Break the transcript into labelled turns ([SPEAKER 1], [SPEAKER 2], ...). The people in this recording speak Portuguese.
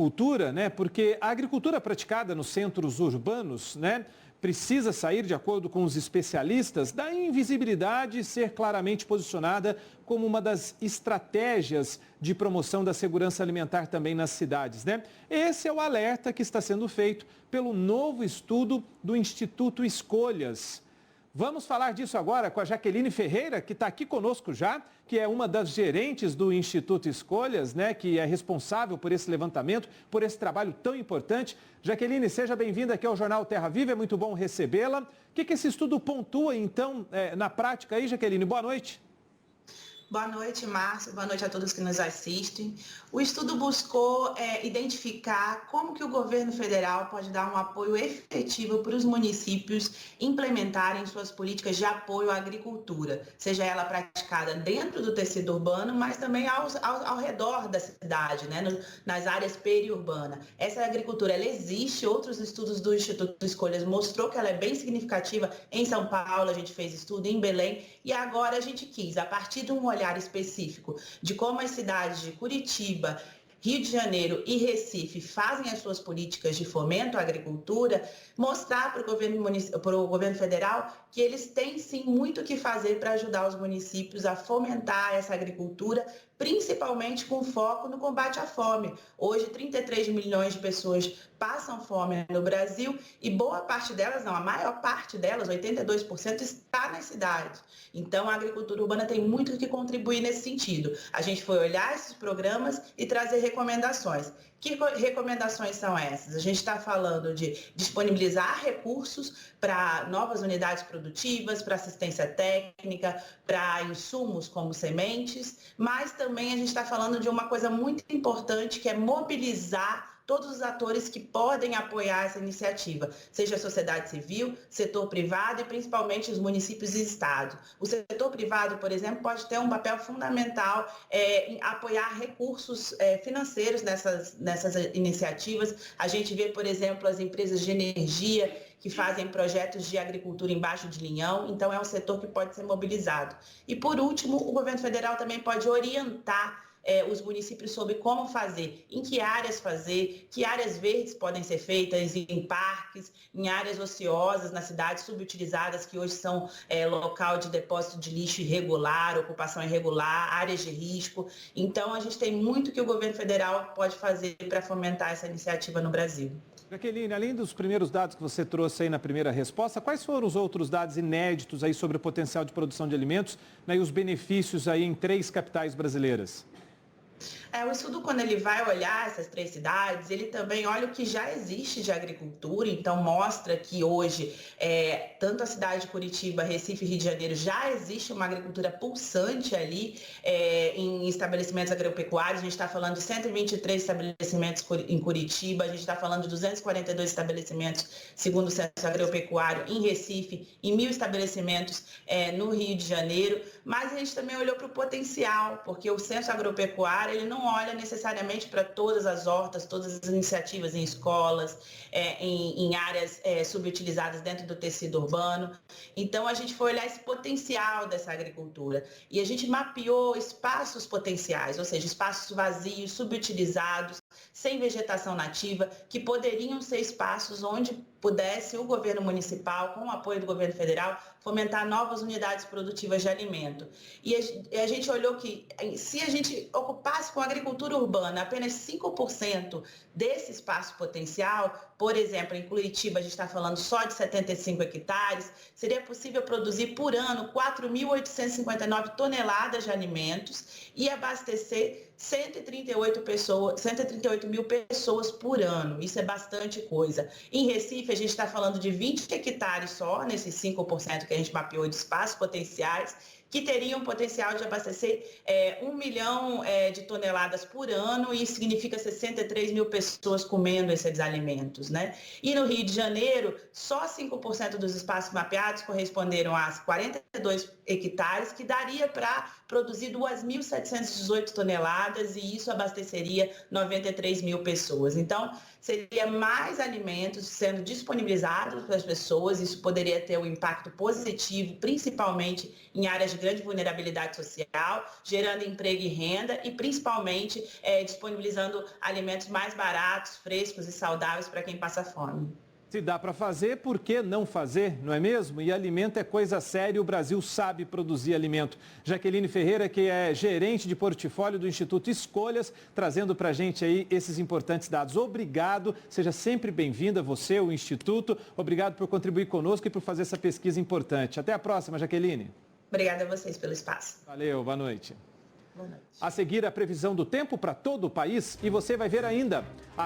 [SPEAKER 1] agricultura, né? Porque a agricultura praticada nos centros urbanos, né, precisa sair, de acordo com os especialistas, da invisibilidade e ser claramente posicionada como uma das estratégias de promoção da segurança alimentar também nas cidades, né? Esse é o alerta que está sendo feito pelo novo estudo do Instituto Escolhas. Vamos falar disso agora com a Jaqueline Ferreira, que está aqui conosco já, que é uma das gerentes do Instituto Escolhas, né, que é responsável por esse levantamento, por esse trabalho tão importante. Jaqueline, seja bem-vinda aqui ao Jornal Terra Viva, é muito bom recebê-la. O que esse estudo pontua, então, na prática aí, Jaqueline? Boa noite.
[SPEAKER 2] Boa noite, Márcio. Boa noite a todos que nos assistem. O estudo buscou identificar como que o governo federal pode dar um apoio efetivo para os municípios implementarem suas políticas de apoio à agricultura, seja ela praticada dentro do tecido urbano, mas também ao redor da cidade, né, nas áreas periurbanas. Essa agricultura, ela existe, outros estudos do Instituto Escolhas mostrou que ela é bem significativa. Em São Paulo, a gente fez estudo, em Belém, e agora a gente quis, a partir de um olhar específico de como as cidades de Curitiba, Rio de Janeiro e Recife fazem as suas políticas de fomento à agricultura, mostrar para o governo federal que eles têm sim muito o que fazer para ajudar os municípios a fomentar essa agricultura, principalmente com foco no combate à fome. Hoje, 33 milhões de pessoas passam fome no Brasil e boa parte delas, não, a maior parte delas, 82%, está nas cidades. Então, a agricultura urbana tem muito que contribuir nesse sentido. A gente foi olhar esses programas e trazer recomendações. Que recomendações são essas? A gente está falando de disponibilizar recursos para novas unidades produtivas, para assistência técnica, para insumos como sementes, mas também a gente está falando de uma coisa muito importante, que é mobilizar todos os atores que podem apoiar essa iniciativa, seja a sociedade civil, setor privado e principalmente os municípios e estados. O setor privado, por exemplo, pode ter um papel fundamental em apoiar recursos financeiros nessas iniciativas. A gente vê, por exemplo, as empresas de energia que fazem projetos de agricultura embaixo de linhão, então é um setor que pode ser mobilizado. E, por último, o governo federal também pode orientar os municípios sobre como fazer, em que áreas fazer, que áreas verdes podem ser feitas em parques, em áreas ociosas, nas cidades subutilizadas, que hoje são local de depósito de lixo irregular, ocupação irregular, áreas de risco. Então, a gente tem muito que o governo federal pode fazer para fomentar essa iniciativa no Brasil.
[SPEAKER 1] Jaqueline, além dos primeiros dados que você trouxe aí na primeira resposta, quais foram os outros dados inéditos aí sobre o potencial de produção de alimentos, né, e os benefícios aí em 3 capitais brasileiras?
[SPEAKER 2] O estudo, quando ele vai olhar essas 3 cidades, ele também olha o que já existe de agricultura, então mostra que hoje, tanto a cidade de Curitiba, Recife e Rio de Janeiro, já existe uma agricultura pulsante ali em estabelecimentos agropecuários. A gente está falando de 123 estabelecimentos em Curitiba, a gente está falando de 242 estabelecimentos, segundo o Censo Agropecuário, em Recife, e 1.000 estabelecimentos no Rio de Janeiro, mas a gente também olhou para o potencial, porque o Censo Agropecuário, ele não olha necessariamente para todas as hortas, todas as iniciativas em escolas, em áreas subutilizadas dentro do tecido urbano. Então, a gente foi olhar esse potencial dessa agricultura e a gente mapeou espaços potenciais, ou seja, espaços vazios, subutilizados, sem vegetação nativa, que poderiam ser espaços onde pudesse o governo municipal, com o apoio do governo federal, fomentar novas unidades produtivas de alimento. E a gente olhou que, se a gente ocupasse com a agricultura urbana apenas 5% desse espaço potencial, por exemplo, em Curitiba a gente está falando só de 75 hectares, seria possível produzir por ano 4.859 toneladas de alimentos e abastecer 138 mil pessoas por ano. Isso é bastante coisa. Em Recife, a gente está falando de 20 hectares só, nesses 5% que a gente mapeou de espaços potenciais, que teriam potencial de abastecer 1 milhão de toneladas por ano, e isso significa 63 mil pessoas comendo esses alimentos, né? E no Rio de Janeiro, só 5% dos espaços mapeados corresponderam a 42 hectares, que daria para produzir 2.718 toneladas e isso abasteceria 93 mil pessoas. Então, seria mais alimentos sendo disponibilizados para as pessoas, isso poderia ter um impacto positivo, principalmente em áreas de grande vulnerabilidade social, gerando emprego e renda e principalmente disponibilizando alimentos mais baratos, frescos e saudáveis para quem passa fome.
[SPEAKER 1] Se dá para fazer, por que não fazer, não é mesmo? E alimento é coisa séria, o Brasil sabe produzir alimento. Jaqueline Ferreira, que é gerente de portfólio do Instituto Escolhas, trazendo para a gente aí esses importantes dados. Obrigado, seja sempre bem-vinda, você, o Instituto. Obrigado por contribuir conosco e por fazer essa pesquisa importante. Até a próxima, Jaqueline.
[SPEAKER 2] Obrigada a vocês pelo espaço.
[SPEAKER 1] Valeu, boa noite.
[SPEAKER 2] Boa noite.
[SPEAKER 1] A seguir, a previsão do tempo para todo o país e você vai ver ainda